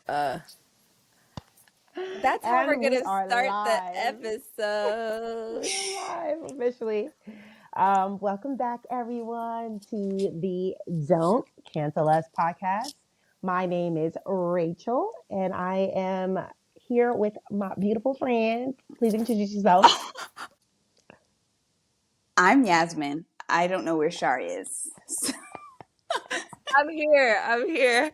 Uh, that's how we're And we gonna are start the live. We episode. are live officially. Welcome back, everyone, to the Don't Cancel Us podcast. My name is Rachel, and I am here with my beautiful friends. Please introduce yourself. I'm Yasmin. I don't know where Shari is. I'm here. I'm here.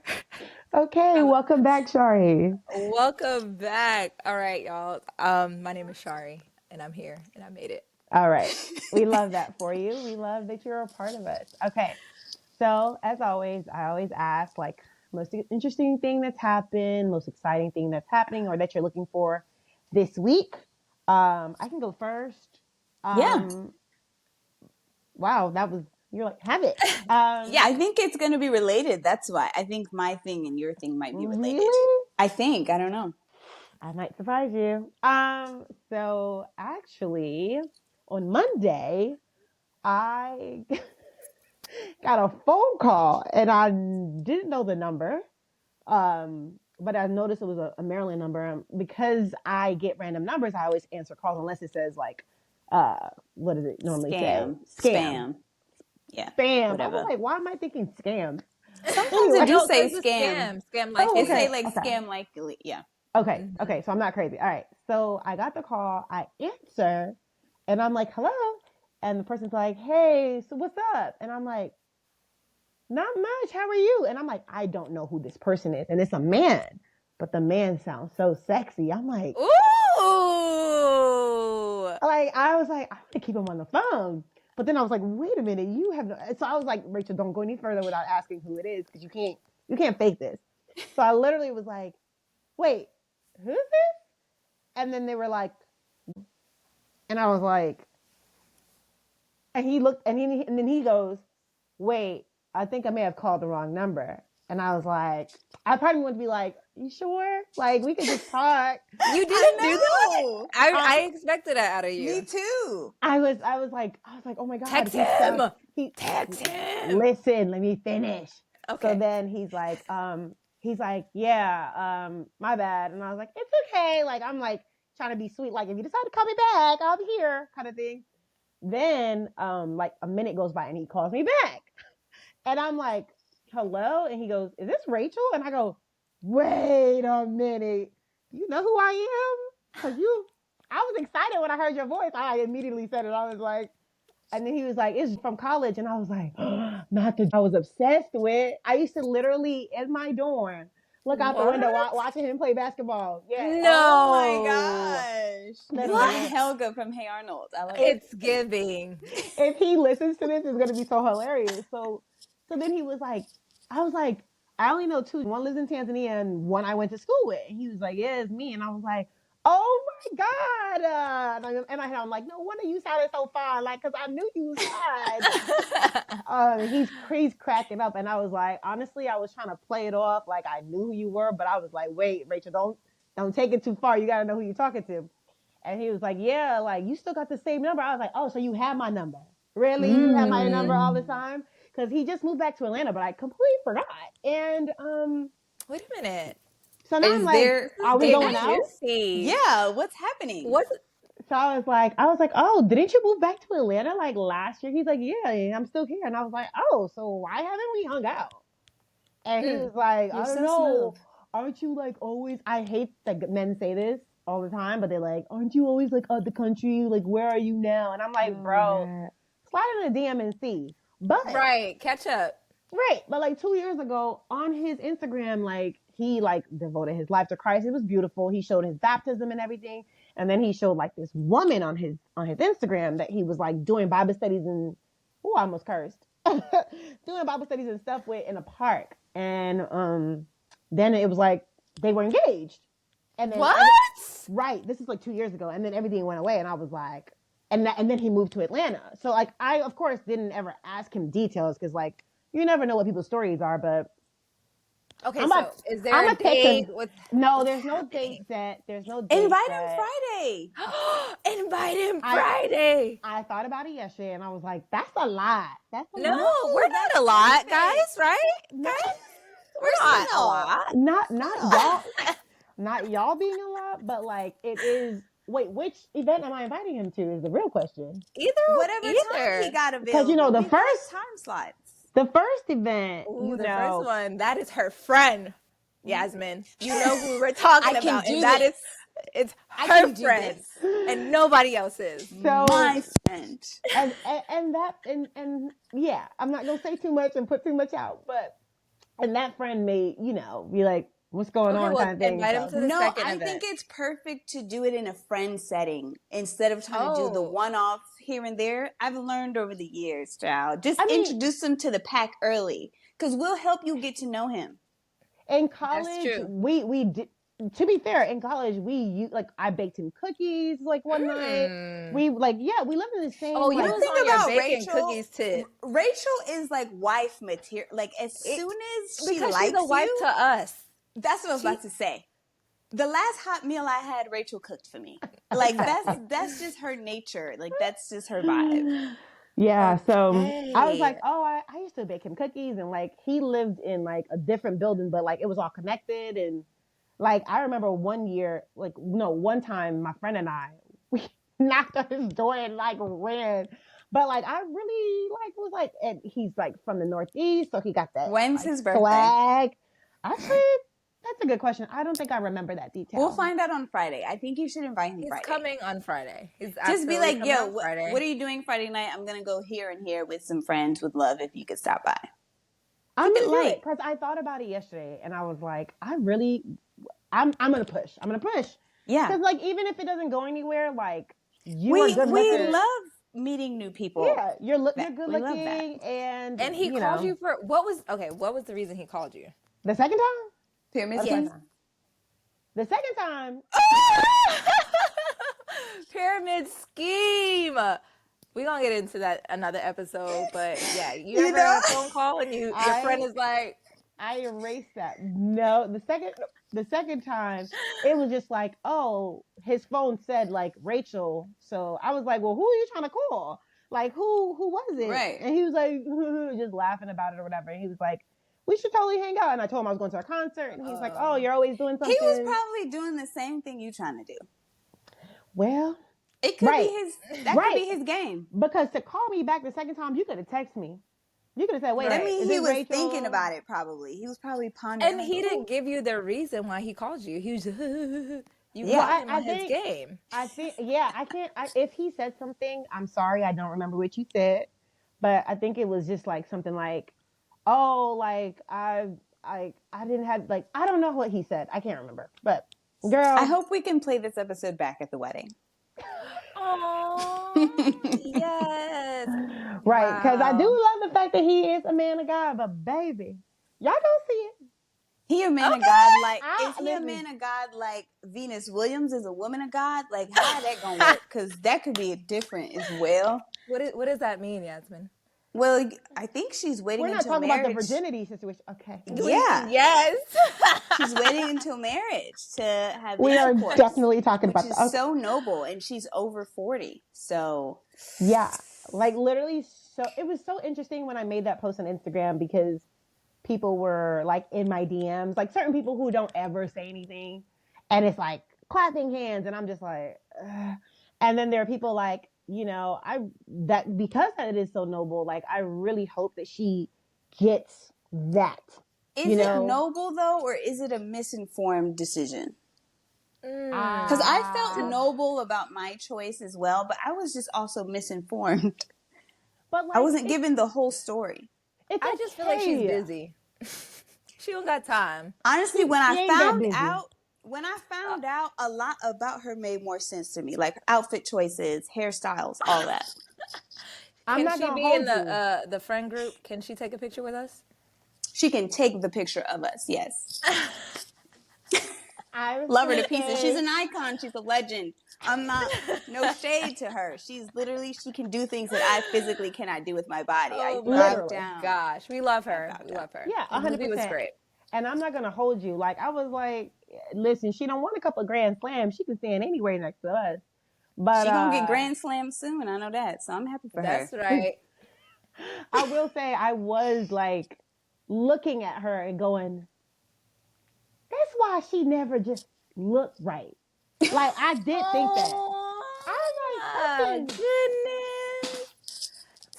Okay, Um, welcome back, Shari. welcome back. All right, y'all. My name is Shari, and I'm here, and I made it. All right. We love that for you. We love that you're a part of us. Okay. So, as always, I always ask like most interesting thing that's happened, most exciting thing that's happening or that you're looking for this week. I can go first. Yeah. Wow, that was you're like have it. Yeah. I think it's going to be related. That's why. I think my thing and your thing might be related. Really? I think. I don't know. I might surprise you. So actually on Monday, I got a phone call and I didn't know the number. But I noticed it was a Maryland number. Because I get random numbers, I always answer calls unless it says like, what does it normally say? Scam. Scam. Spam. Yeah. Spam. I was Whatever. like, why am I thinking scam? Sometimes it Anyway. do No, say because the scam. scam Oh, It likely. say okay. like Okay. scam likely. Yeah. Okay. Mhm. Okay. So I'm not crazy. All right. So I got the call. I answer and I'm like, hello. And the person's like, hey, so what's up? And I'm like, not much. How are you? And I'm like, I don't know who this person is. And it's a man, but the man sounds so sexy. I'm like, Ooh. I was like, I'm gonna keep him on the phone. But then I was like, wait a minute, you have no. So I was like, Rachel, don't go any further without asking who it is because you can't fake this. So I literally was like, wait, who's this? And then they were like, and I was like, and he looked, and then he goes, wait, I think I may have called the wrong number. And I was like, I probably want to be like, you sure? Like we could just talk. You I didn't do that? know. I expected that out of Me you. too. I was like, oh my God, Text him. he Text him. listen, let me finish. So Okay. then he's like, yeah, my bad. And I was like, it's okay. Like, I'm like trying to be sweet. Like, if you decide to call me back, I'll be here kind of thing. Then, like a minute goes by and he calls me back and I'm like, hello. And he goes, is this Rachel? And I go, wait a minute. You know who I am? I was excited when I heard your voice. I immediately said it. I was like, and then he was like, it's from college. And I was like, oh, not the I was obsessed with. I used to literally in my dorm look out the window What? watching him play basketball. Yes. Oh my No. gosh. It's like Literally. What? Helga from Hey Arnold. I love it. It's giving. If he listens to this, it's gonna be so hilarious. So then he was like, I was like, I only know two. One lives in Tanzania and one I went to school with. And he was like, yeah, it's me. And I was like, oh my God. I'm like, no wonder you sounded so fine. Like, cause I knew you was fine. He's cracking up, and I was like, honestly, I was trying to play it off like I knew who you were, but I was like, wait, Rachel, don't take it too far. You gotta know who you're talking to. And he was like, yeah, like you still got the same number. I was like, oh, so you have my number? Really? You have my number all the Mm. time? Because he just moved back to Atlanta, but I completely forgot. And Wait a minute. so now I'm Is like, there This is are we getting going out? juicy. Yeah, what's happening? What's So I was like, oh, didn't you move back to Atlanta like last year? He's like, yeah, and I'm still here. And I was like, oh, so why haven't we hung out? And he mm, was like, You're I don't so smooth. know. Aren't you like always? I hate that men say this all the time, but they're like, aren't you always like out the country? Like, where are you now? And I'm like, Oh my bro, god. slide in the DM and see. But right? Catch up. right, but like 2 years ago on his Instagram, like he like devoted his life to Christ. It was beautiful. He showed his baptism and everything, and then he showed like this woman on his Instagram that he was like doing Bible studies and oh, I almost cursed. Doing Bible studies and stuff with in a park, and then it was like they were engaged, and then What? right, this is like 2 years ago, and then everything went away, and I was like, and then he moved to Atlanta. So like I of course didn't ever ask him details because like you never know what people's stories are, but Okay, I'm so about is there I'm a gonna text date? him. No, What's there's no date happening? set. There's no date Invite him set. Friday. Invite him I Friday. I thought about it yesterday, and I was like, that's a lot. That's a No, lot. we're No, not that's a lot, perfect. guys, right? No, Guys? We're not a lot. not y'all being a lot, but like it is. Wait, which event am I inviting him to? Is the real question. Whatever time he Either. got Because available. the We've got first time slots. event, Ooh, the first one, that is her friend, Yasmin. You know who we're I talking can about, do and that is this. it's I her can do friend, this. and nobody else's. So My friend. and yeah, I'm not gonna say too much and put too much out, but and that friend may be like, what's going Okay, on, well, kind of thing. invite him So to the No, second I event. think it's perfect to do it in a friend setting instead of trying to do the Oh, one-offs here and there. I've learned over the years, child. Just I mean, introduce him to the pack early because we'll help you get to know him. in that's college, true. we did. To be fair, in college, like I baked him cookies like one night. We we lived in the same Oh, you The like was thing on your about baking Rachel, cookies tip. Rachel is like wife material. Like as It, soon as she because she's a likes wife you, to us. that's what I was She about to say. The last hot meal I had, Rachel cooked for me. Like exactly. that's just her nature. Like that's just her vibe. Yeah, so I was Okay. like, oh, I used to bake him cookies, and like he lived in like a different building, but like it was all connected. And like I remember one year, like no, one time my friend and I we knocked on his door and like ran. But like I really like was like, and he's like from the Northeast, so he got that When's like his birthday? swag. Actually, that's a good question. I don't think I remember that We'll detail. find out on Friday. I think you should invite him He's Friday. coming on Friday. He's Just be absolutely like, coming yo, on what Friday. are you doing Friday night? I'm gonna go here and here with some friends. Would love if you could stop by. I'm Keep it gonna do it light. because I thought about it yesterday, and I was like, I'm gonna push. I'm gonna push Yeah. because like even if it doesn't go anywhere, like you are We good looking. love meeting new people. Yeah, you're good We love that. looking, and And he called you for what was okay? What was the reason he called you? the second time Pyramid or the first schemes? time. The second time, Pyramid scheme. We're gonna get into that another episode, but yeah, you You ever know? had a phone call and your friend is like, I erased that. No, the second time, it was just like, oh, his phone said like Rachel. So I was like, well, who are you trying to call? Like who was it? Right. And he was like just laughing about it or whatever. And he was like, we should totally hang out. And I told him I was going to a concert, and he's like, oh, you're always doing He was something. probably doing the same thing you trying to do. Well, It could right, be could be his game. because to call me back the second time, you could have texted me. You could have said, wait, Right. I mean, is he this was Rachel? thinking about it probably. He was probably pondering. and like, he "Ooh." didn't give you the reason why he called you. He was you Yeah. caught him I on his think game. I think, yeah, I can't. If he said something, I'm sorry, I don't remember what you said, but I think it was just like something like, "Oh, like I didn't have like I don't know what he said. I can't remember." But girl, I hope we can play this episode back at the wedding. Oh yes. right? Because I do Wow. love the fact that he is a man of God, but baby, y'all gonna see it. He a man of Okay. God like is he a Listen. man of God like Venus Williams is a woman of God? Like how that gonna work? Because that could be different as well. What does that mean, Yasmin? Well, I think she's waiting We're not until talking about the marriage. virginity situation. Okay. Yeah, Yes. she's waiting until marriage to have We are intercourse, definitely talking which about is that. Okay. so noble, and she's over 40. So Yeah. Like literally so it was so interesting when I made that post on Instagram because people were like in my DMs, like certain people who don't ever say anything, and it's like clapping hands, and I'm just like, ugh. And then there are people like, that because it is so noble, like I really hope that she gets that. is it noble though, or is it a misinformed decision? Because I felt noble about my choice as well, but I was just also misinformed. But like I wasn't given the whole story. It's I just feel like she's okay. busy. She don't got time. Honestly, when She I ain't that found busy. out, a lot about her made more sense to me, like outfit choices, hairstyles, all that. I'm Can not she gonna be hold in you. the friend group? Can she take a picture with us? She can take the picture of us, yes. I was Love her gonna to pieces. say, She's an icon. She's a legend. I'm not, no shade to her. She's literally, she can do things that I physically cannot do with my body. I Oh bow my literally. down. gosh, we love I her. bow We down. love her. Yeah, The movie was 100%. great. And I'm not gonna hold you. Like I was like, listen, she don't want a couple of grand slams. She can stand anywhere next to us. But She gonna get Grand Slam soon, I know that. So I'm happy for her. That's right. I will say I was like looking at her and going, why she never just looked right. Like, I did think that. I was like, Oh, something. goodness.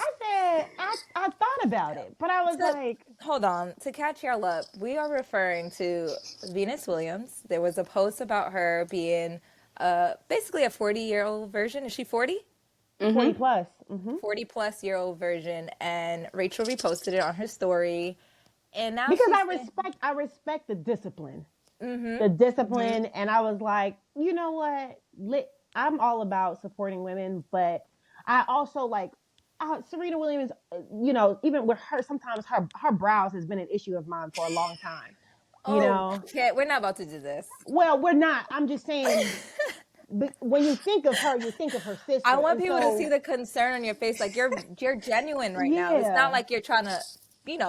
I said, I thought about it, but I was So, like, hold on. To catch y'all up, we are referring to Venus Williams. There was a post about her being basically a 40-year-old version. Is she 40? 40 Mm-hmm. plus. 40 plus year old version. And Rachel reposted it on her story. And now Because she's saying, I respect the discipline. The discipline. And I was like, you know what? I'm all about supporting women, but I also like Serena Williams, even with her, sometimes her brows has been an issue of mine for a long time. You oh, know, okay, we're not about to do this. well, we're not. I'm just saying, but when you think of her, you think of her I sister. want And people to see so, the concern on your face. Like you're genuine right now. It's not yeah, like you're trying to,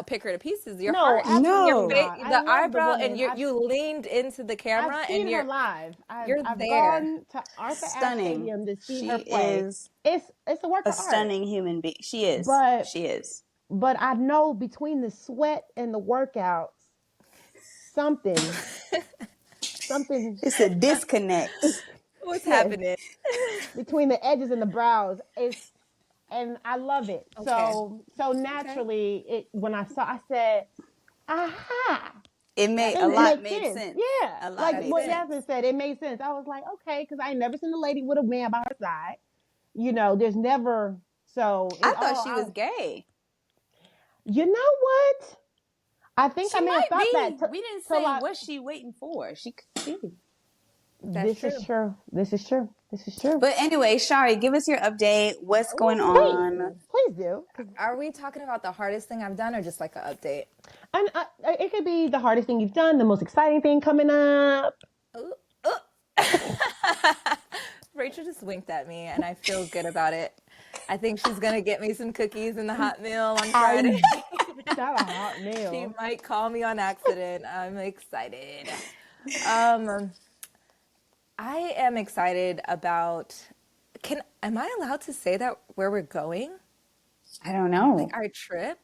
pick her to pieces. Your no, heart, your absolutely No. face, not. I the love the eyebrow, and woman. you leaned into the I've camera and seen her live. you're I've there. gone to Arthur Ashe Stunning. Stadium to see She her play. is It's a work a of art. stunning human being. She is. But She is. but I know between the sweat and the workouts, something something It's a disconnect. What's yes, happening? between the edges and the brows is, and I love it. Okay. So Okay. naturally it when I said, aha. It made a It lot makes made sense. sense. Yeah. A lot Like That's made what it. sense. Yasmin said, it made sense. I was like, okay, because I ain't never seen a lady with a man by her side. There's never, so I it thought all she was out. gay. You know what? I think She I may have might thought that be. We didn't till say I, what's she waiting for. She could be. That's this is true. true. This is true. This is true. But anyway, Shari, give us your update. What's going Please, on? please do. Are we talking about the hardest thing I've done or just like an update? And it could be the hardest thing you've done, the most exciting thing coming up. Ooh, ooh. Rachel just winked at me and I feel good about it. I think she's gonna get me some cookies in the hot meal on Friday. I not a hot She meal. might call me on accident. I'm excited. Um, I am excited about. Am I allowed to say that where we're going? I don't Like know. our trip?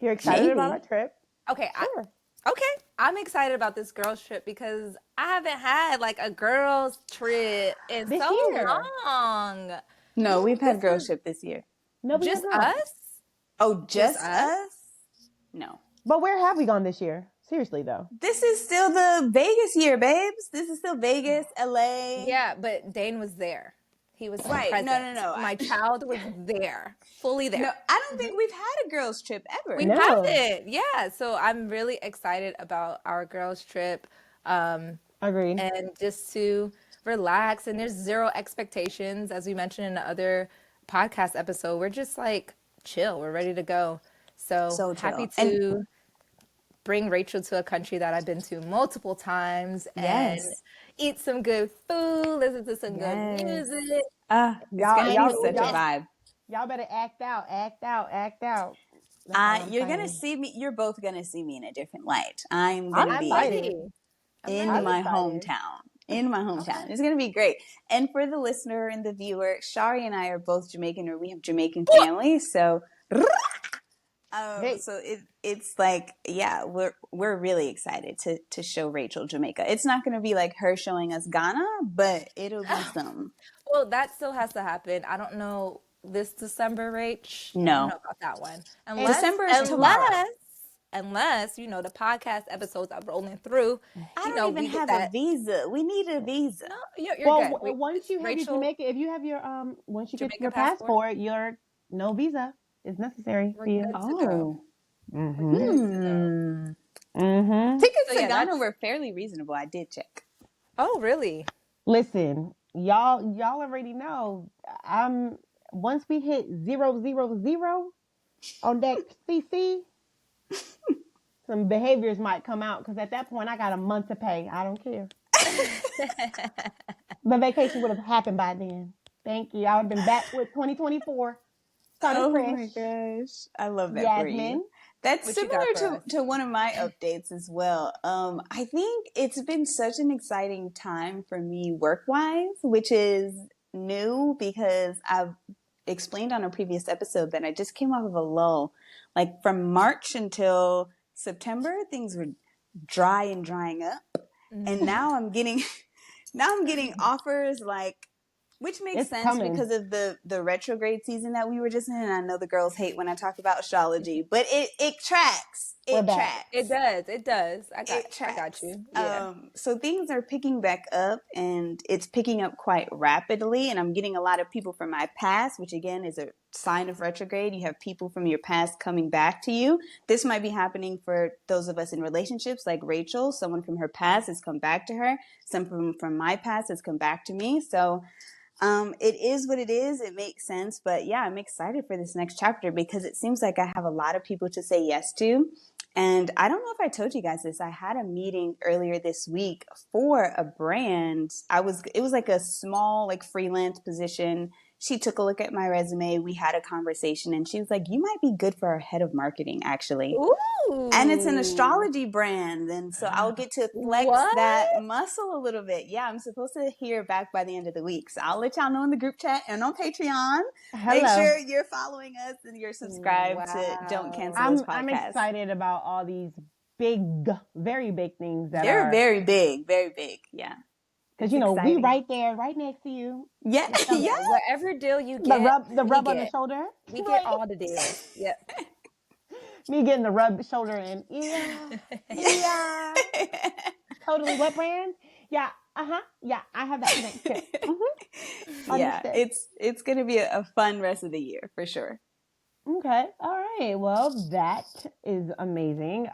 You're excited about our Maybe. trip? Okay, Sure. okay. I'm excited about this girls trip because I haven't had like a girls trip in This so year. long. No, we've This had girl is trip this year. No, we have just not. us? Oh, Just just us? us? No. But where have we gone this year? Seriously though. This is still the Vegas year, babes. This is still Vegas, LA. Yeah, but Dane was there. He was Right. No, present. no, no. My child was there, fully No, there. I don't think we've had a girls trip ever. We No. haven't. Yeah. So I'm really excited about our girls' trip Agreed. and just to relax. And there's zero expectations. As we mentioned in the other podcast episode, we're just like chill. We're ready to go. So So happy chill. And to bring Rachel to a country that I've been to multiple times and yes. eat some good food, listen to some good Yes. music. It's Y'all, gonna be y'all, such a y'all, Anyways, vibe. y'all better act out, act out, act out. That's all I'm You're gonna saying. see me. You're both gonna see me in a different light. I'm I'm gonna I'm be excited. ready. I'm in I'm ready. my excited. hometown. In my Okay. hometown. It's gonna be great. And for the listener and the viewer, Shari and I are both Jamaican, or we have Jamaican family. So, Hey, so it's like, yeah, we're really excited to show Rachel Jamaica. It's not gonna be like her showing us Ghana, but it'll be some. Well, that still has to happen. I don't know this December, Rach. I don't No, know about that one. and Unless, December is tomorrow. unless, unless, the podcast episodes are rolling through, I don't even we get have a that. visa. We need a visa. No, you're well, good. once It's you have your Rachel, Jamaica, if you have your once you get Jamaican your passport. passport, your no visa is necessary We're for you. good to go. Oh. We're Mm-hmm. good to go. Hmm. Mm-hmm. Tickets So to yeah, Ghana that's. were fairly reasonable. I did check. Oh, really? Listen, y'all already know. I'm once we hit 000 on that CC, some behaviors might come out because at that point I got a month to pay. I don't care. The vacation would have happened by then. Thank you. I would have been back with 2024. Started Oh fresh. my gosh. I love that for you. Yasmin. That's What you got for similar us? to one of my updates as well. I think it's been such an exciting time for me work-wise, which is new because I've explained on a previous episode that I just came off of a lull. Like from March until September, things were dry and drying up. And now I'm getting offers like, which makes It's sense coming. because of the retrograde season that we were just in. And I know the girls hate when I talk about astrology, but it tracks. We're It back. tracks. It does. It does. I got Tracks. you. Yeah. So things are picking back up, and it's picking up quite rapidly. And I'm getting a lot of people from my past, which again is a sign of retrograde. You have people from your past coming back to you. This might be happening for those of us in relationships, like Rachel. Someone from her past has come back to her. Some from my past has come back to me. So it is what it is. It makes sense. But yeah, I'm excited for this next chapter because it seems like I have a lot of people to say yes to. And I don't know if I told you guys this. I had a meeting earlier this week for a brand. It was like a small, like freelance position. She took a look at my resume. We had a conversation and she was like, "You might be good for our head of marketing, actually." Ooh. And it's an astrology brand. And so I'll get to flex What? that muscle a little bit. Yeah, I'm supposed to hear back by the end of the week. So I'll let y'all know in the group chat and on Patreon. Hello. Make sure you're following us and you're subscribed to Don't Cancel Us podcast. I'm excited about all these big, very big things that They're are very big, very big. Yeah. because you know we right there, right next to you. Yeah. Yeah. Whatever deal you get, The rub on the shoulder. We get all the deals. Yep. Me getting the rub shoulder and yeah. Totally. What brand? Yeah. Yeah, I have that connect too. Yeah, it's gonna be a fun rest of the year for sure. Okay. All right. Well, that is amazing.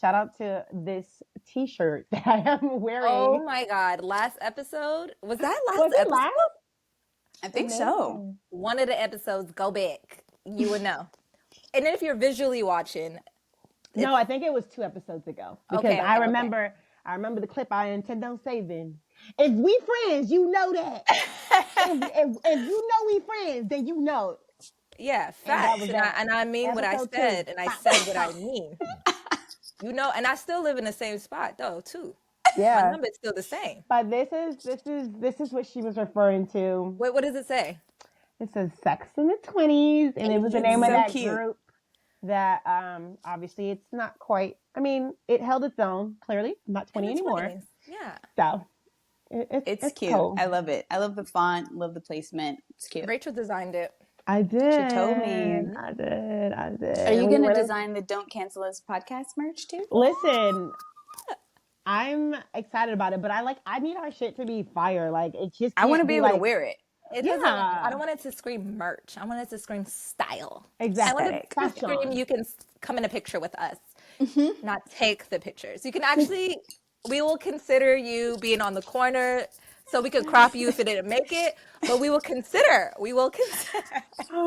Shout out to this T-shirt that I am wearing. Oh my God! Last episode was that last Was it episode? last? I think so. One of the episodes. Go back. You would know. And then if you're visually watching, no, I think it was 2 episodes ago because I remember the clip I intend on saving. If we friends, you know that. if you know we friends, then you know. Yeah, facts. And I mean what I said, and I said what I mean. You know, and I still live in the same spot though, too. Yeah, my number's still the same. But this is what she was referring to. Wait, what does it say? It says "Sex in the 20s," and it was the name of that group. That obviously it's not quite. I mean, it held its own. Clearly, I'm not 20 anymore. 20s. Yeah. So it's cute. Cool. I love it. I love the font. Love the placement. It's cute. Rachel designed it. I did. She told me. I did. Are you going to design the Don't Cancel Us podcast merch too? Listen, I'm excited about it, but I need our shit to be fire. Like it just. I want to be able to wear it. I don't want it to scream merch. I want it to scream style. Exactly. I want it to scream you can come in a picture with us, not take the pictures. You can actually, we will consider you being on the corner so we could crop you if it didn't make it, but we will consider. Oh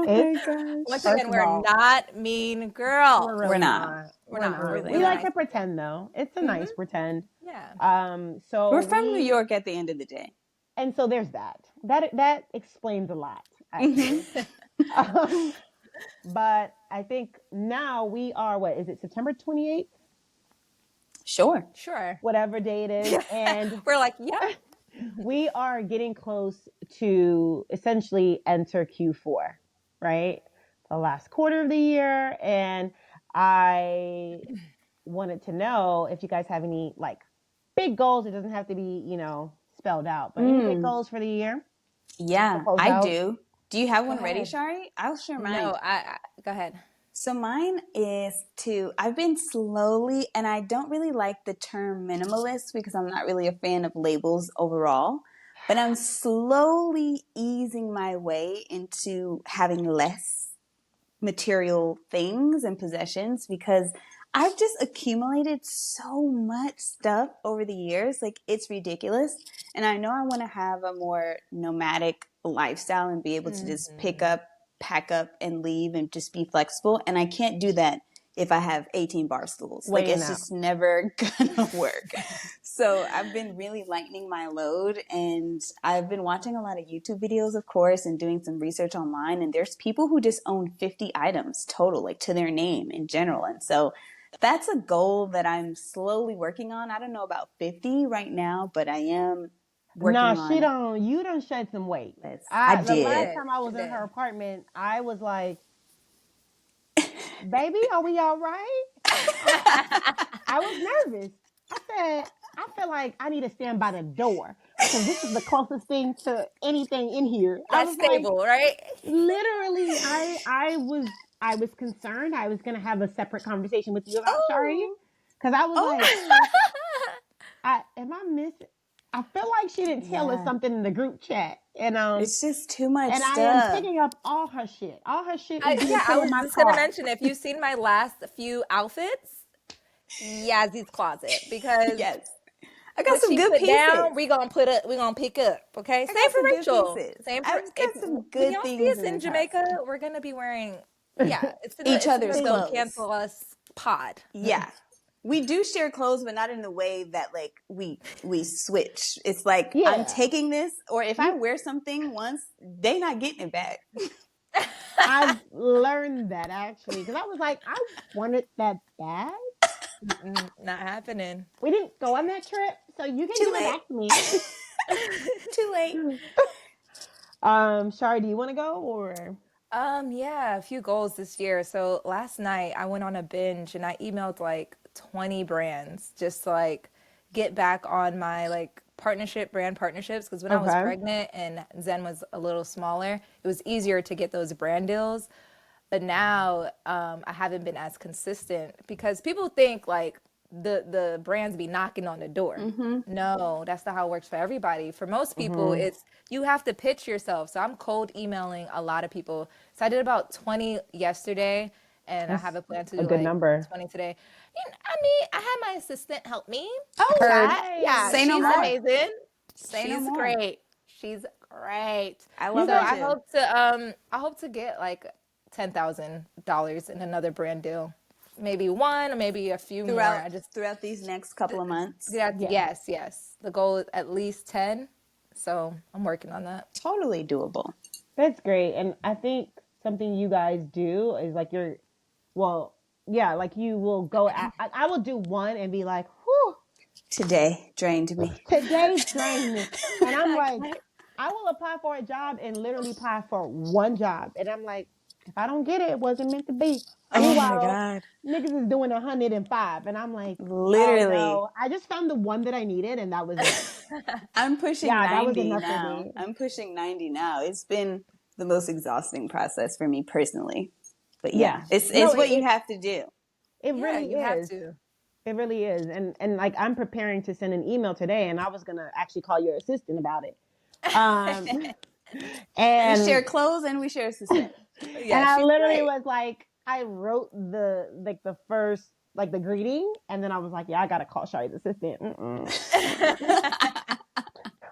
my gosh. Once again, we're not mean girls. We're not. We like to pretend though. It's a nice pretend. Yeah. So we're from New York at the end of the day. And so there's that. That explains a lot, actually. But I think now we are, what is it, September 28th? Sure. Whatever day it is. And we're like, yeah. We are getting close to essentially enter Q4, right? The last quarter of the year. And I wanted to know if you guys have any like big goals. It doesn't have to be, spelled out, but any big goals for the year? Yeah, I do. Do you have one ready, Shari? I'll share mine. No, go ahead. So mine is I've been slowly, and I don't really like the term minimalist because I'm not really a fan of labels overall, but I'm slowly easing my way into having less material things and possessions because I've just accumulated so much stuff over the years. Like, it's ridiculous. And I know I want to have a more nomadic lifestyle and be able to just pick up, pack up, and leave and just be flexible. And I can't do that if I have 18 bar stools. Like, it's just never gonna work. So I've been really lightening my load, and I've been watching a lot of YouTube videos, of course, and doing some research online. And there's people who just own 50 items total, like to their name in general. And so that's a goal that I'm slowly working on. I don't know about 50 right now, but I am working on. You done shed some weight. I did. The last time I was in her apartment, I was like, baby, are we all right? I was nervous. I said, I feel like I need to stand by the door because this is the closest thing to anything in here. I That's was like, stable, right? literally, I was concerned. I was gonna have a separate conversation with you about Shari Oh, because I was like, oh, am I missing? I feel like she didn't tell us yeah. something in the group chat, It's just too much and I am stuff. picking up all her shit. All her shit is being Yeah, put I in was my just gonna car. mention if you've seen my last few outfits, Yazzy's closet, because Yes. I got what some she good put pieces. down, we gonna pick up. Okay, I same got for some good Rachel. pieces. Same for I've if got some when good y'all see things us in in this house. Jamaica, we're gonna be wearing. Yeah, Each it's in the other's Don't clothes. Cancel Us pod. Yeah. We do share clothes, but not in the way that like we switch. It's like I'm Yeah, taking this, or if I you. wear something once, they not getting it back. I've learned that actually because I was like, I wanted that bag. Not happening. We didn't go on that trip, so you can Too give it late. back to me. Too late. Shari, do you want to go or? Yeah, a few goals this year. So last night I went on a binge and I emailed like 20 brands just to like get back on my like brand partnerships because when I was Okay. pregnant and Zen was a little smaller, it was easier to get those brand deals. But now I haven't been as consistent because people think like the brands be knocking on the door. Mm-hmm. No, that's not how it works for everybody. For most people, Mm-hmm. it's you have to pitch yourself. So I'm cold emailing a lot of people. So I did about 20 yesterday, and I have That's a plan to a do good like number. 20 today. I mean, I had my assistant help me. Oh, Heard. Nice. Yeah, say no she's more. amazing. Say no She's more. great. She's great. I You love So her guys, too. I hope to get like $10,000 in another brand deal. Maybe one or maybe a few more. Throughout I just throughout these next couple of months. yeah, yeah, yes. The goal is at least 10. So I'm working on that. Totally doable. that's great. And I think something you guys do is like well, yeah, like you will go. I will do one and be like, whew, Today drained me. today's drained me, and I'm I like, can't- I will apply for a job and literally apply for one job, and I'm like, if I don't get it, it wasn't meant to be. Oh my Meanwhile, God. niggas is doing 105, and I'm like, oh Literally. no, I just found the one that I needed, and that was it. I'm pushing Yeah, that was 90 enough for now. me. I'm pushing 90 now. It's been the most exhausting process for me personally. But yeah, Yeah, no, it's what you have to do. it Yeah, really you have is. to. It really is, and like I'm preparing to send an email today, and I was gonna actually call your assistant about it. Um, We and share clothes and we share assistant. and Yeah, I she's literally great. was like, I wrote the first like the greeting, and then I was like, yeah, I gotta call Shari's assistant.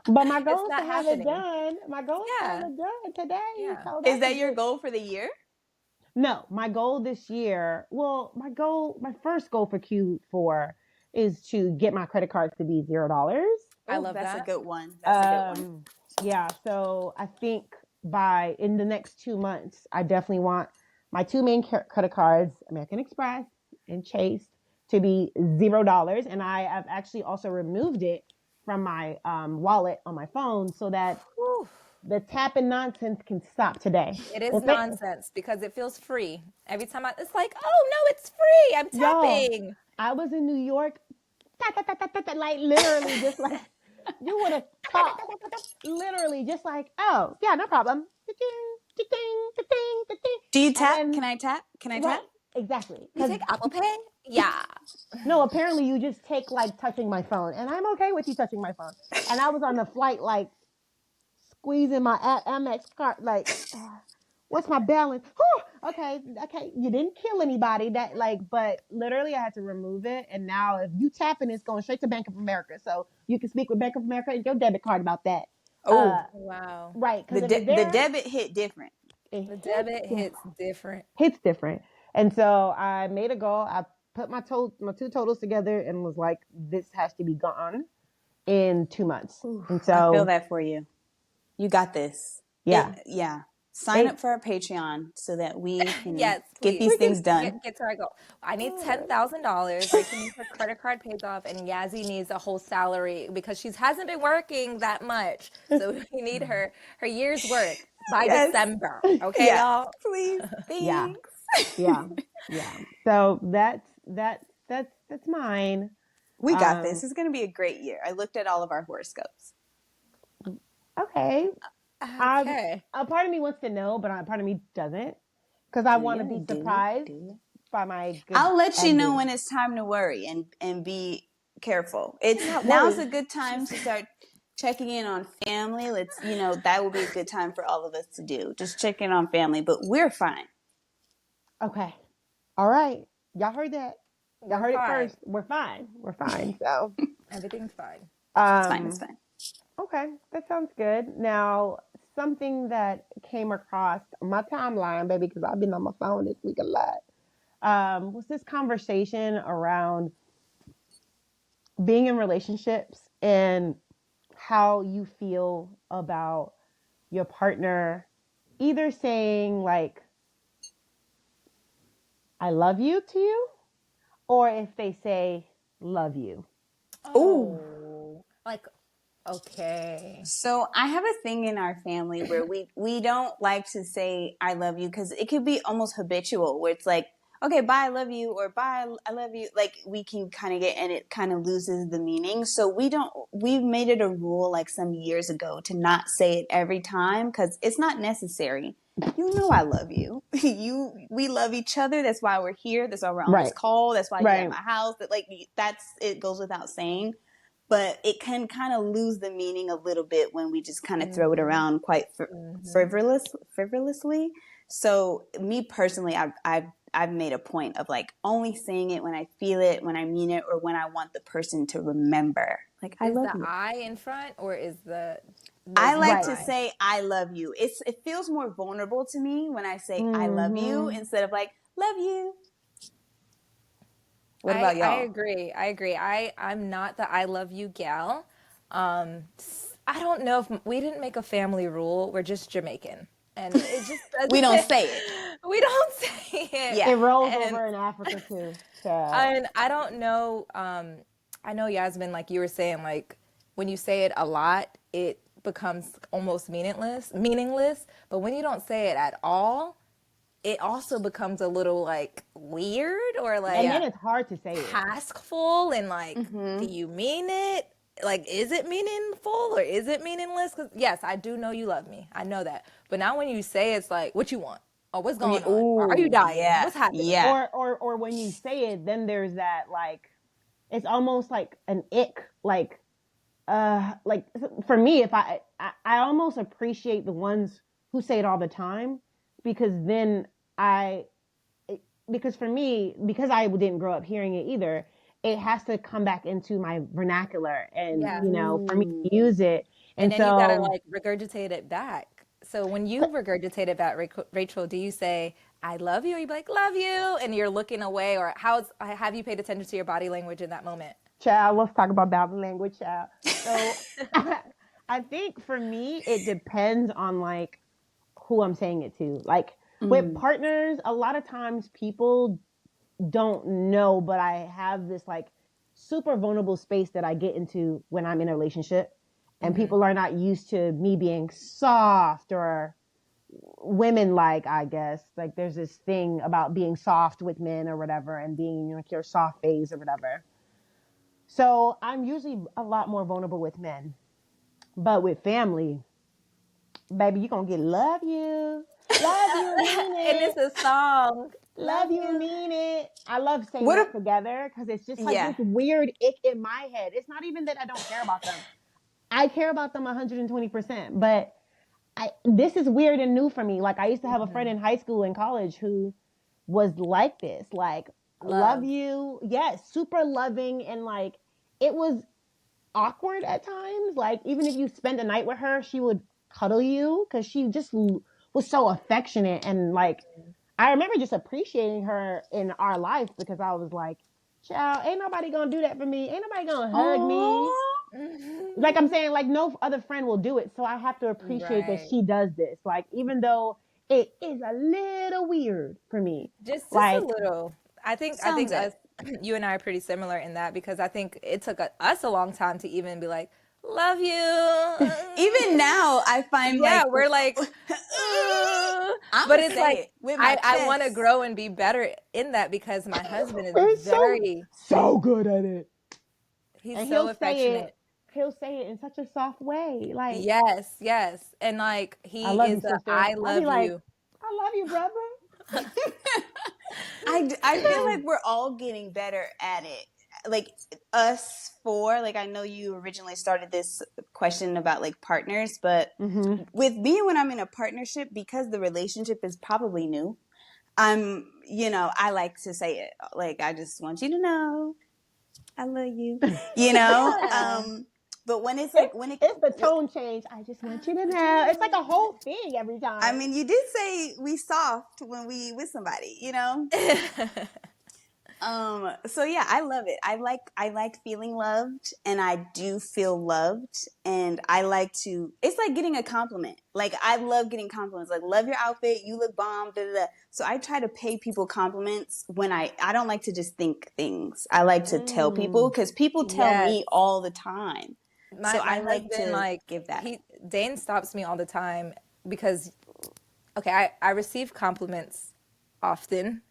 But my It's goal is to not have it happening. done. My goal is to have Yeah, it done today. yeah. So Is that's a that your good. goal for the year? No, my goal this year. Well, my first goal for Q4 is to get my credit cards to be $0. I Oh, love that's a that. good one. That's a good one. Um, yeah. So I think by in the next 2 months, I definitely want my two main credit cards, American Express and Chase, to be $0. And I have actually also removed it from my wallet on my phone so that Whew. the tapping nonsense can stop today. It is If it, nonsense because it feels free. Every time it's like, oh no, it's free. I'm y'all, tapping. I was in New York, like literally just like you would have thought, literally just like, oh yeah, no problem. Do you And tap? then Can I tap? Can I tap? right, exactly. You Because take Apple Pay? Yeah. no, apparently you just take like touching my phone, and I'm okay with you touching my phone. And I was on the flight like squeezing my Amex card, like, what's my balance? Whew, okay, you didn't kill anybody. That like, but literally I had to remove it, and now if you tapping, it's going straight to Bank of America, so you can speak with Bank of America and your debit card about that. Oh, Wow. Right, because if it's the there, debit hit different. it The hits debit different. hits different. Hits different, and so I made a goal. I put my two totals together and was like, this has to be gone in 2 months, Ooh, and I feel so that for you. You got this. yeah, Yeah. Sign it up for our Patreon so that we can Yes, get please. these we can. things done. Get to our goal. I need $10,000. Rachel needs her credit card paid off, and Yazzie needs a whole salary because she hasn't been working that much. So we need her year's worth by Yes. December. Okay, Yeah. y'all? Please. Yeah, Thanks. yeah, yeah. So that's mine. We got this. It's going to be a great year. I looked at all of our horoscopes. Okay. Okay. A part of me wants to know, but a part of me doesn't, because I want to be Do surprised you? by my good I'll let you know ending. when it's time to worry and be careful. It's Not now's worry. a good time to start checking in on family. Let's, that will be a good time for all of us to do. Just check in on family, but we're fine. Okay. All right. Y'all heard that. Y'all We're heard it fine. first. We're fine. We're fine. So, Everything's fine. It's fine. It's um, fine. okay, that sounds good. Now, something that came across my timeline, baby, because I've been on my phone this week a lot, was this conversation around being in relationships and how you feel about your partner either saying like I love you to you, or if they say love you. Ooh. Oh, like, okay. So I have a thing in our family where we don't like to say I love you because it could be almost habitual where it's like, okay, bye, I love you, or bye, I love you. Like we can kind of get, and it kind of loses the meaning. So we've made it a rule like some years ago to not say it every time because it's not necessary. You know I love you. We love each other. That's why we're here. That's why we're on this Right. call. That's why you're at Right. my house. That's it goes without saying, but it can kind of lose the meaning a little bit when we just kind of throw it around quite frivolously. So me personally, I've made a point of like only saying it when I feel it, when I mean it, or when I want the person to remember. Like I Is love the you. I in front or is I there's no like Right. to I? say I love you. It feels more vulnerable to me when I say I love you Mm-hmm. instead of like love you. What I about I y'all? agree. I agree. I'm not the I love you gal. I don't know if we didn't make a family rule. We're just Jamaican, and it just We don't doesn't. say it. We don't say it, Yeah. It rolls and over in Africa too. Child. and I don't know. I know Yasmin, like you were saying, like when you say it a lot, it becomes almost meaningless. Meaningless, but when you don't say it at all, it also becomes a little like weird or And like then Yeah. it's hard to say it. taskful and like, do Mm-hmm. you mean it? Like, is it meaningful or is it meaningless? Because yes, I do know you love me. I know that. But now when you say it's like, what you want? Or what's going on? Or are you Ooh, dying? yeah, What's happening? yeah. Or when you say it, then there's that like it's almost like an ick. Like for me, if I almost appreciate the ones who say it all the time, because then I because for me, because I didn't grow up hearing it either, it has to come back into my vernacular and, Yeah. for me Ooh. to use it. And And then you gotta so, like regurgitate it back. So when you regurgitate it back, Rachel, do you say "I love you"? Or you be like "love you," and you're looking away, or have you paid attention to your body language in that moment? child, let's talk about body language, child. So, I think for me, it depends on like who I'm saying it to. Like with Mm. partners, a lot of times people don't know, but I have this like super vulnerable space that I get into when I'm in a relationship. And Mm-hmm. people are not used to me being soft or women like, I guess. Like there's this thing about being soft with men or whatever and being in like your soft phase or whatever. So I'm usually a lot more vulnerable with men. But with family, baby, you gonna get love you. Love you, mean And it. it's a song. Love Love you, you. mean it. I love saying What? that together because it's just like Yeah. this weird ick in my head. It's not even that I don't care about them. I care about them 120%. But this is weird and new for me. Like I used to have a friend Mm-hmm. in high school and college who was like this. Like, love Love. you. Yes, super loving. And like, it was awkward at times. Like, even if you spent a night with her, she would cuddle you because she just was so affectionate and like I remember just appreciating her in our life because I was like, child, ain't nobody gonna do that for me. Ain't nobody gonna hug me. Oh. Like I'm saying, like no other friend will do it. So I have to appreciate that Right. she does this. Like, even though it is a little weird for me. Just a Like, little. I think Sounds it. us you and I are pretty similar in that because I think it took us a long time to even be like, love you. Even now, I find Yeah, like we're like, I'm but gonna it's say like it with my I want to chest. grow and be better in that because my husband is we're very so good at it. He's And so affectionate. he'll say it in such a soft way. Like, Yes, yes. And like I he love you, is the sister. I I'll be love like, you. I love you, brother. I feel like we're all getting better at it. Like us four, like I know you originally started this question about like partners, but with me when I'm in a partnership, because the relationship is probably new, I like to say it. Like I just want you to know I love you, Yeah. but when it's like It's the tone change. I just want you to know. It's like a whole thing every I time. mean, you did say we soft when we with somebody, So yeah, I love it. I like feeling loved, and I do feel loved, and it's like getting a compliment. Like I love getting compliments. Like, love your outfit, you look bomb, da da da. So I try to pay people compliments when I don't like to just think things. I like to tell people, because people tell Yes. me all the time. So My I like husband, to like give that. Dane stops me all the time because okay, I receive compliments often.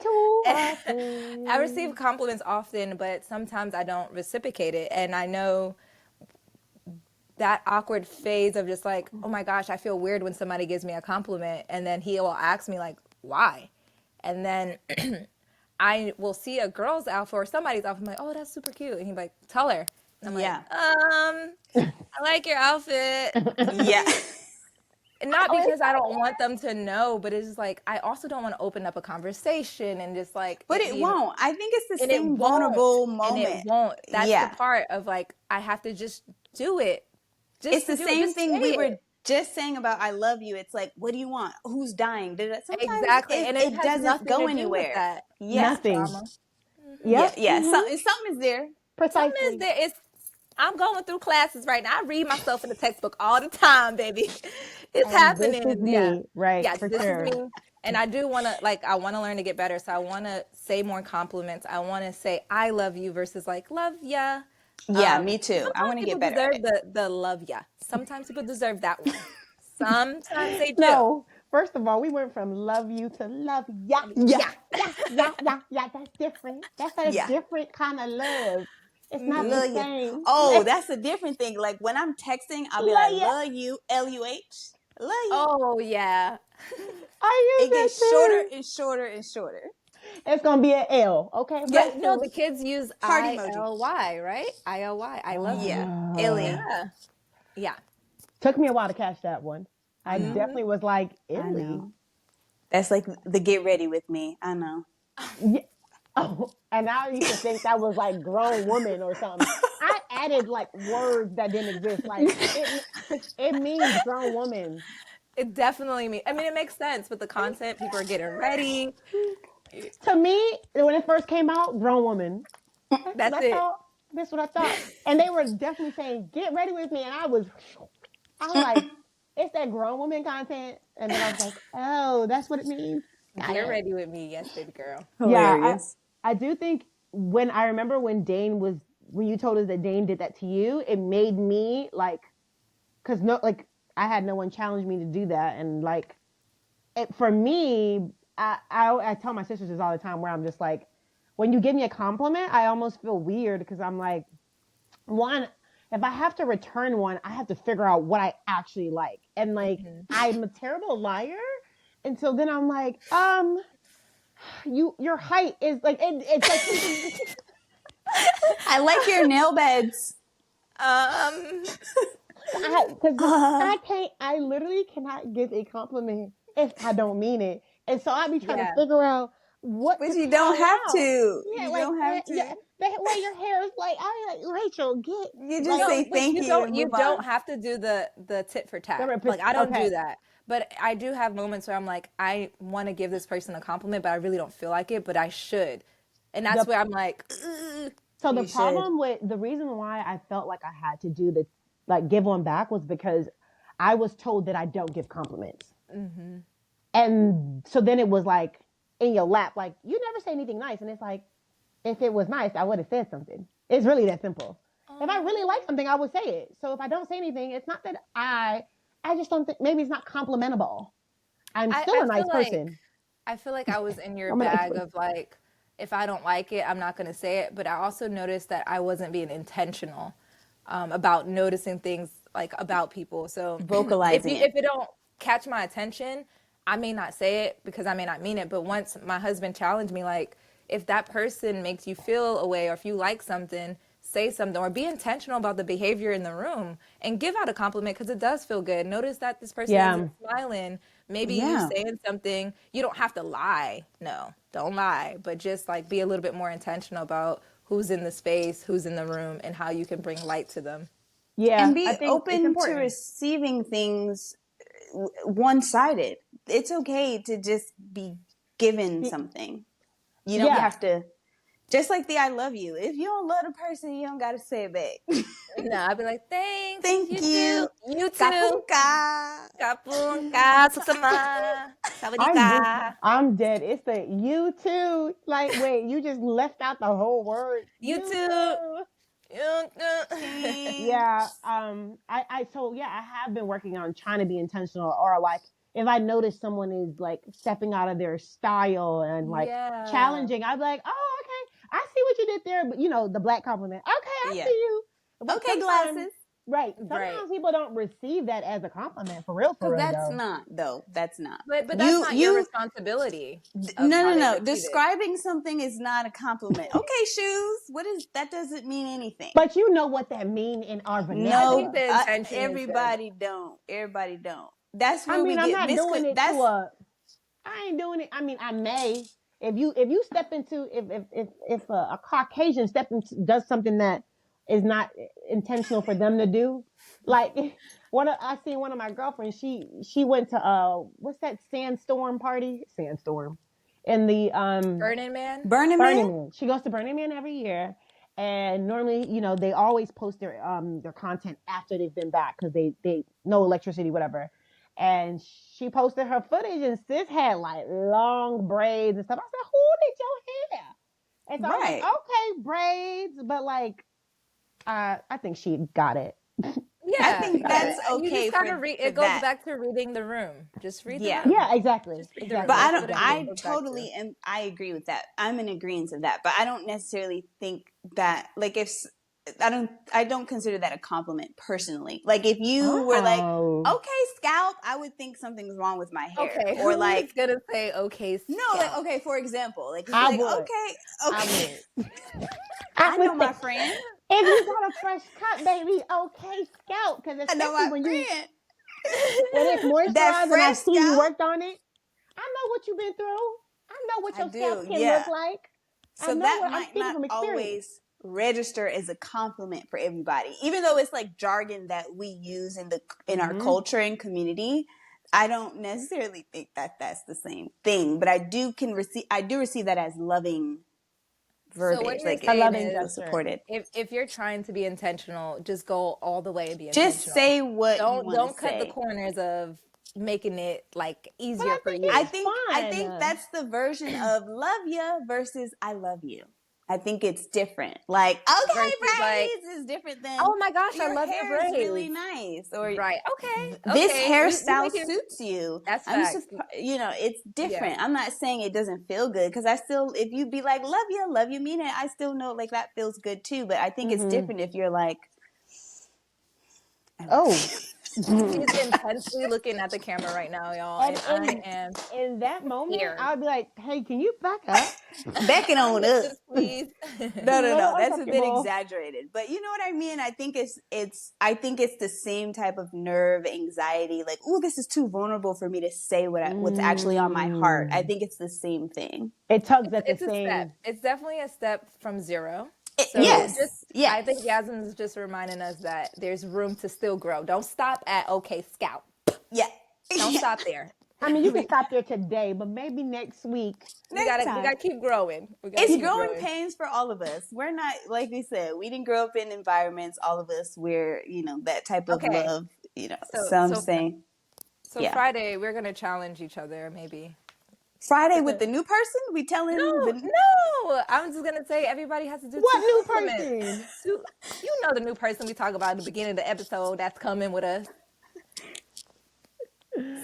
Too I receive often. compliments often, but sometimes I don't reciprocate it. And I know that awkward phase of just like, oh my gosh, I feel weird when somebody gives me a compliment. And then he will ask me, like, why? And then I will see a girl's outfit or somebody's outfit. I'm like, oh, that's super cute. And he's like, tell her. And I'm like, Yeah. I like your outfit. Yeah. Not Oh, it's because I like don't want them to know, but it's just like, I also don't want to open up a conversation and just like But it it being won't. I think it's the and it same won't vulnerable and it moment. won't that's the Yeah. part of like I have to just do it It's just to the do it, same just say thing we were it. just saying about I love you. It's like, what do you want? Who's dying? Sometimes Exactly, and it it has doesn't nothing go to do with anywhere. that. Yeah. Just nothing. drama. Yeah. Yep. Yeah. Something is there. Something is Precisely. there. It's I'm going through classes right now. I read myself in the textbook all the time, baby. It's And this is happening. Yeah. me, right? Yes, For this is sure. me. And I do want to I want to learn to get better. So I want to say more compliments. I want to say I love you versus like love ya. Yeah, me too. I Sometimes want to people get better at deserve it. the love ya. Sometimes people deserve that one. Sometimes they do. No, first of all, we went from love you to love ya. Yeah. Yeah. Yeah, yeah, yeah, yeah. That's different. That's a Yeah. different kind of love. It's not the Love you. same. Oh, that's a different thing. Like when I'm texting, I'll be like, Love ya. love you, LUH. Love you. Oh yeah. I It use that gets shorter too. and shorter and shorter. It's gonna be an L, okay? Yeah. But Very no, the soon. kids use Heart emoji. ILY, right? ILY. I love Yeah. you. Illy. Uh, Yeah. Yeah. took me a while to catch that one. I I know. definitely was like, I Italy. know. That's like the get ready with me. I know. Yeah. Oh, and I used to think that was like grown woman or something. I added like words that didn't exist. Like it means grown woman. It definitely I mean, it makes sense with the content. People are getting ready. To me, when it first came out, grown woman. That's what That's I it. thought. That's what I thought. And they were definitely saying, "Get ready with me," and I was like, "It's that grown woman content." And then I was like, "Oh, that's what it means." Got Get it. ready with me. Yes, baby girl. Yeah, Hilarious. I do think I remember when you told us that Dane did that to you, it made me like, cause no, like I had no one challenge me to do that, and like for me, I tell my sisters this all the time where I'm just like, when you give me a compliment, I almost feel weird because I'm like, one, if I have to return one, I have to figure out what I actually like, and like I'm a terrible liar, and so then I'm like, your height is like it's like I like your nail beds. Um, because I literally cannot give a compliment if I don't mean it, and so I be trying to yeah. figure out what But to you don't call have out. to. Yeah, You like don't have yeah, to. the way your hair is like, I like Rachel, get You just like No, say but thank you and you move don't on. have to do the tit for tat. the Like I don't do okay. that. But I do have moments where I'm like, I want to give this person a compliment, but I really don't feel like it, but I should. And that's The where I'm like, ugh. so the You should. problem with the reason why I felt like I had to do the like give one back was because I was told that I don't give compliments. And so then it was like in your lap, like you never say anything nice. And it's like, if it was nice, I would have said something. It's really that simple. If I really like something, I would say it. So if I don't say anything, it's not that I just don't think maybe it's not complimentable. I'm still I a nice feel person. like I feel like I was in your I'm a nice bag person. of like if I don't like it, I'm not going to say it. But I also noticed that I wasn't being intentional about noticing things like about people. So Vocalizing it. if it don't catch my attention, I may not say it because I may not mean it. But once my husband challenged me, like, if that person makes you feel a way or if you like something, say something or be intentional about the behavior in the room and give out a compliment because it does feel good. Notice that this person Yeah. isn't smiling. Maybe you Yeah. saying something. You don't have to lie. No, don't lie. But just like be a little bit more intentional about who's in the space, who's in the room, and how you can bring light to them. Yeah, And I be think it's open to important. receiving things one-sided. It's okay to just be given something. You don't Yeah. have to, just like the I love you. If you don't love the person, you don't got to say it back. No, I'd be like, thanks. Thank You you. too. You too. Kapunka. Kapun ka susama. I'm Sawadika. just, I'm dead. It's the you too. Like, wait, you just left out the whole word. You You too. too. You too. Yeah. Thanks. So yeah, I have been working on trying to be intentional, or like if I notice someone is like stepping out of their style and like Yeah. challenging, I'd be like, oh, okay, I see what you did there, but the black compliment. Okay, I see Yeah. you. But Okay, sometimes, glasses. right? Right. Sometimes people don't receive that as a compliment for Because real that's though. not, though. That's not. But that's You, not your you, responsibility of no, how no, they no. receive it. Describing something is not a compliment. Okay, shoes. What is, that doesn't mean anything. But you know what that mean in our I think No, vernacular. the intention is good. everybody don't. Everybody don't. That's I where we mean, I'm get not doing it to that's a. I ain't doing it. I mean, I may. If you step into if a Caucasian does something that is not intentional for them to do, like I seen one of my girlfriends. She went to what's that sandstorm party? Sandstorm, in the Burning Man? Burning Man. Burning Man. She goes to Burning Man every year, and normally, they always post their content after they've been back because they no electricity, whatever. And she posted her footage, and sis had like long braids and stuff. I said, "Who did your hair?" And so I was like, Right. "Okay, braids," but like, I think she got it. I Yeah. think Got that's it. You okay just gotta for read. for It goes that. back to reading the room. Just read the Yeah. room. Yeah, exactly, Just read the room. But exactly, I That's don't, what it exactly. goes back to. totally, and I agree with that. I'm in agreement of that, but I don't necessarily think that, like, I don't consider that a compliment personally. Like, if you were like, Oh, okay, scalp, I would think something's wrong with my hair. Okay, Or who is like, gonna say okay no, like, scalp? okay, for example, like, if I you're like, would. okay, I okay, would. I I know would my think friend. if you got a fresh cut, baby, okay, scout. Because I know especially my when friend. it's That moisturized and I fresh see you scalp, worked on it, I know what you've been through. I know what I your scalp do, can look yeah. like. I So know that what I'm might speaking not from experience. always register as a compliment for everybody, even though it's like jargon that we use in our Mm-hmm. culture and community. I don't necessarily think that that's the same thing, but I do receive that as loving So what verbiage, you're like A it saying loving is, feels gesture. supported. if you're trying to be intentional, just go all the way and be Just intentional. say what you want to Don't cut the say. corners of making it like But easier I for think you. I it's think fun. that's the version of love ya versus I love you. I think it's different. Like, okay, Versus like, braids is different than oh my gosh, I your love your hair is really braids. nice, or Right. Okay. this Okay. You hairstyle make it. suits you. That's I'm facts. surprised, it's Yeah. different. I'm not saying it doesn't feel good, because I still, if you be like, love you, mean it, I still know like that feels good too. But I think it's Mm-hmm. different if you're like, I love Oh. you. She's intensely looking at the camera right now, y'all, And and I am in that moment, here. I'll be like, "Hey, can you back up? Backing on up. Just please. A little No. That's a bit uncomfortable." exaggerated. But you know what I mean? I think I think it's the same type of nerve anxiety. Like, oh, this is too vulnerable for me to say what's actually on my heart. I think it's the same thing. It tugs at the It's a step. same. It's definitely a step from zero. So Yes. just, Yes. I think Yasmin is just reminding us that there's room to still grow. Don't stop at okay, scout. Yeah. Don't stop there. I mean, you can stop there today, but maybe next week. Next We time. gotta keep growing. We gotta It's keep growing growing. pains for all of us. We're not, like we said, we didn't grow up in environments, all of us, where, that type of Okay. love, So so I'm so saying, so yeah. Friday we're gonna challenge each other maybe. Friday with the new person, we telling No. I'm just gonna say everybody has to do What two new compliments. person? You know the new person we talk about at the beginning of the episode that's coming with us.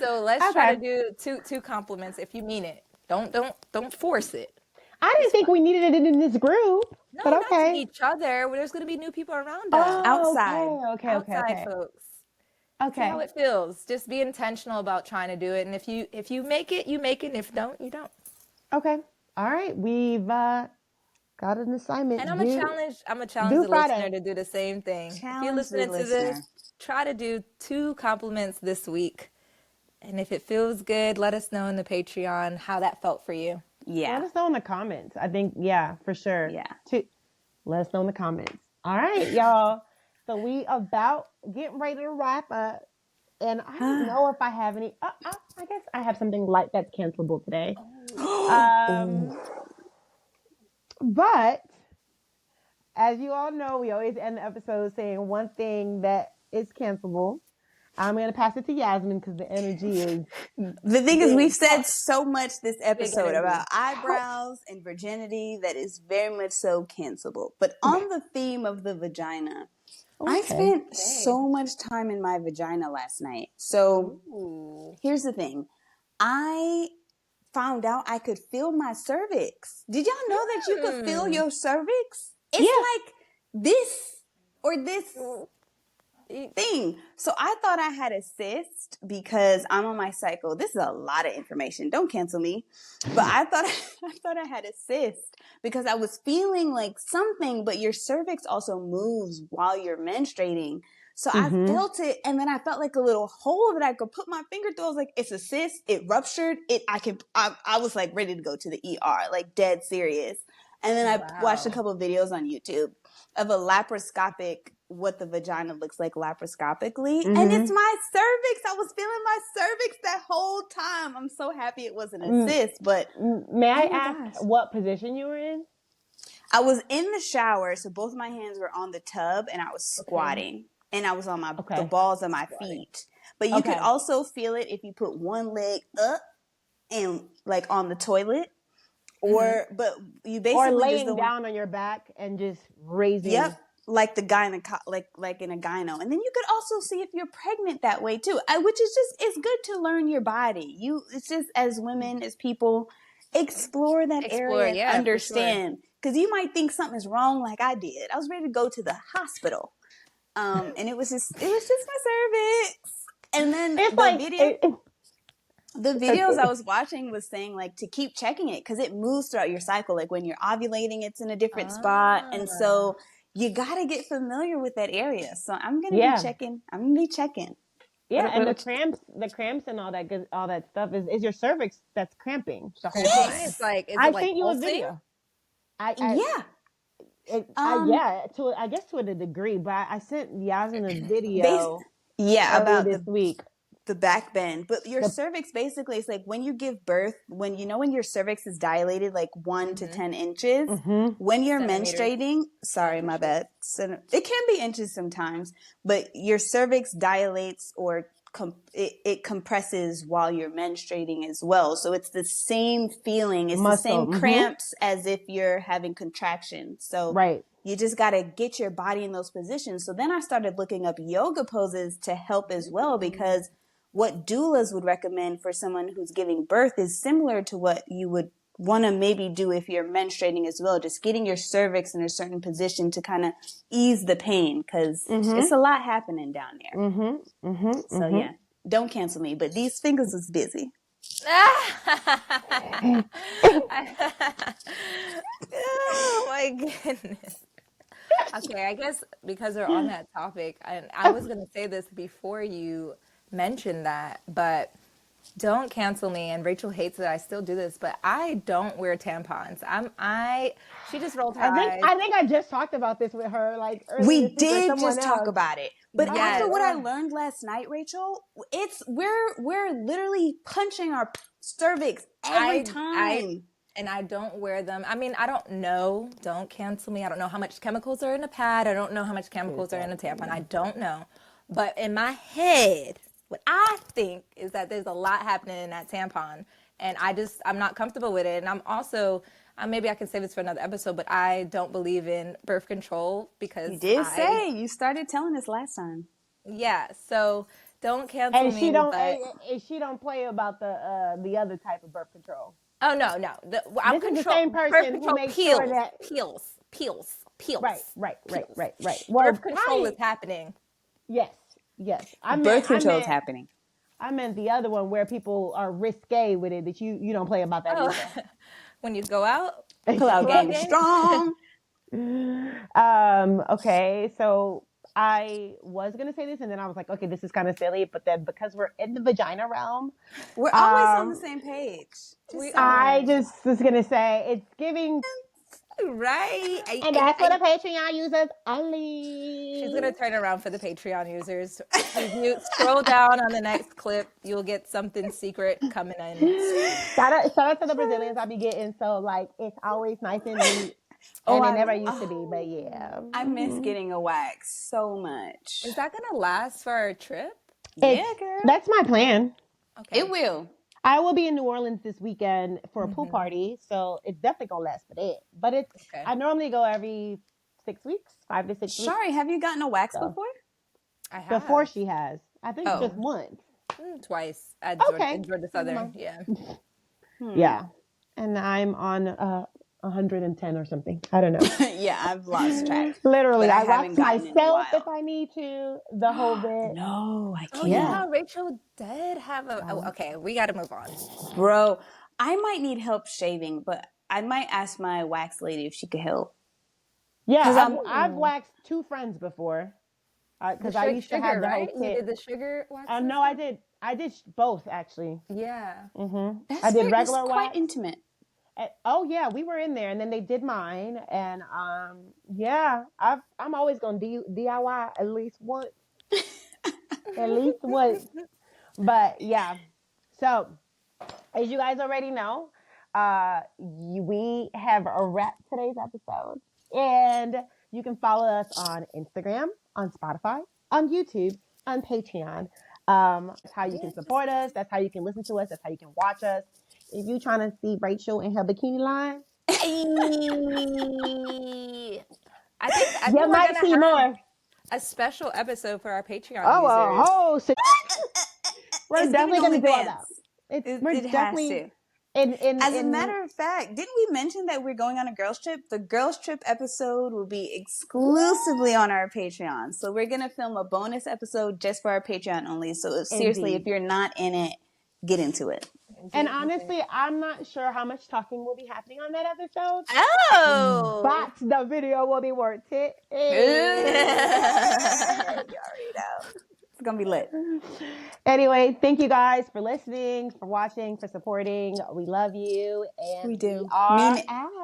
So let's try Okay. to do two compliments if you mean it. Don't force it. I didn't think we needed it in this group, No, but not to okay. each other. There's going to be new people around us. Oh, Outside. Outside folks. See how Okay. it feels. Just be intentional about trying to do it. And if you make it, you make it. And if you don't, you don't. Okay. All right. We've got an assignment. And I'm a challenge do the Friday. listener to do the same thing. If you're Challenge the listening to this, listener. try to do 2 compliments this week. And if it feels good, let us know in the Patreon how that felt for you. Yeah. Let us know in the comments. I think, yeah, for sure. Yeah. Let us know in the comments. All right, y'all. So we about getting ready to wrap up. And I don't know if I have any. I guess I have something light that's cancelable today. But as you all know, we always end the episode saying one thing that is cancelable. I'm going to pass it to Yasmin because the energy is. The thing is, we've said so much this episode energy. about eyebrows and virginity that is very much so cancelable. But on the theme of the vagina, I spent so much time in my vagina last night. So here's the thing. I found out I could feel my cervix. Did y'all know that you could feel your cervix? It's like this or this thing. So I thought I had a cyst because I'm on my cycle. This is a lot of information. Don't cancel me. But I thought I had a cyst because I was feeling like something, but your cervix also moves while you're menstruating. So I felt it, and then I felt like a little hole that I could put my finger through. I was like, it's a cyst. It ruptured. I was like ready to go to the ER, like dead serious. And then I watched a couple of videos on YouTube of a laparoscopic, what the vagina looks like laparoscopically. And it's my cervix. I was feeling my cervix that whole time. I'm so happy it wasn't a cyst, but. May I ask what position you were in? I was in the shower, so both my hands were on the tub, and I was squatting. And I was on the balls of my feet. But you could also feel it if you put one leg up and like on the toilet. But you basically or laying down on your back and just raising. Yep, like the like in a gyno, and then you could also see if you're pregnant that way too. Which is just it's good to learn your body. It's just as women, as people, explore that area and understand because you might think something's wrong, like I did. I was ready to go to the hospital, and it was just my cervix, and then the videos I was watching was saying like to keep checking it because it moves throughout your cycle. Like when you're ovulating, it's in a different spot. And so you got to get familiar with that area. So I'm going to be checking. I'm going to be checking. Yeah. And the cramps and all that stuff is your cervix that's cramping the whole time. It's like, I sent you a video. I guess to a degree, but I sent Yasmin a video about this week. The back bend, but your cervix basically is like when you give birth, when your cervix is dilated like 1 to 10 inches, when you're menstruating, sorry, my bad. It can be inches sometimes, but your cervix dilates or it compresses while you're menstruating as well. So it's the same feeling. It's the same cramps as if you're having contractions. So you just got to get your body in those positions. So then I started looking up yoga poses to help as well because what doulas would recommend for someone who's giving birth is similar to what you would want to maybe do if you're menstruating as well. Just getting your cervix in a certain position to kind of ease the pain because it's a lot happening down there. So yeah, don't cancel me, but these fingers was busy. Oh my goodness. Okay, I guess because we're on that topic, and I was going to say this before you mentioned that, but don't cancel me. And Rachel hates that I still do this, but I don't wear tampons. She just rolled her eyes. I think I just talked about this with her. Like we did just talk about it, but after what I learned last night, Rachel, we're literally punching our cervix every time. And I don't wear them. I mean, I don't know. Don't cancel me. I don't know how much chemicals are in a pad. I don't know how much chemicals are in a tampon. I don't know. But in my head, what I think is that there's a lot happening in that tampon. And I'm not comfortable with it. And I'm also, maybe I can save this for another episode, but I don't believe in birth control because you started telling us last time. Yeah. So don't cancel me. And she don't play about the other type of birth control. Oh no. I'm This is the control. same Birth person who control makes sure peels, that peels, peels, right, peels, right, right, peels. right, right. Well, Birth control is probably happening. yes, yes. Birth control is happening. I meant the other one where people are risque with it. That you don't play about that Oh, either. when you go out, Pull out pull out game game. strong. Okay, so I was gonna say this, and then I was like, okay, this is kind of silly. But then because we're in the vagina realm, We're always on the same page. We I are. just was gonna say it's giving, Right. and that's what a Patreon users only. She's gonna turn around for the Patreon users. If you scroll down on the next clip, you'll get something secret coming in. Shout out to the Brazilians I be getting. So like it's always nice and neat. Oh, And it never used to be, but yeah. I miss getting a wax so much. Is that gonna last for our trip? Yeah, girl. That's my plan. Okay. It will. I will be in New Orleans this weekend for a pool party, so it's definitely gonna last for that. But Okay. I normally go every 6 weeks, 5 to 6 weeks. Shari, have you gotten a wax before? I have. Before she has, I think just once. Twice at Okay. Georgia Southern. Yeah. Yeah, and I'm on 110 or something. I don't know. Yeah, I've lost track. Literally, But I I haven't wax gotten in a myself while. if I need to. The whole bit. No, I can't. Oh yeah, Rachel did have a. Oh, okay, we got to move on. Bro, I might need help shaving, but I might ask my wax lady if she could help. Yeah, I've waxed 2 friends before. Because I used to have the whole right? kit. You did the sugar wax? No, I did. I did both actually. Yeah. I did regular that's wax. quite intimate. Oh yeah, we were in there, and then they did mine, and yeah, I'm always gonna DIY at least once, at least once. But yeah, so as you guys already know, we have wrapped today's episode, and you can follow us on Instagram, on Spotify, on YouTube, on Patreon. That's how you can support us. That's how you can listen to us. That's how you can watch us. If you're trying to see Rachel in her bikini line, I think you we're might gonna see have more. a special episode for our Patreon Oh, users. We're It's definitely giving going to do all that. OnlyFans. We're It has definitely to. in. As a matter of fact, didn't we mention that we're going on a girls trip? The girls trip episode will be exclusively on our Patreon. So we're going to film a bonus episode just for our Patreon only. So seriously, if you're not in it, get into it. And honestly, I'm not sure how much talking will be happening on that episode. Oh, But the video will be worth it. You already know. It's going to be lit. Anyway, thank you guys for listening, for watching, for supporting. We love you. And We do.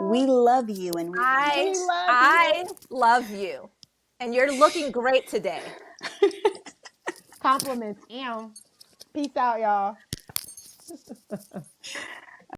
We love you. And I love you. And you're looking great today. compliments. Peace out, y'all.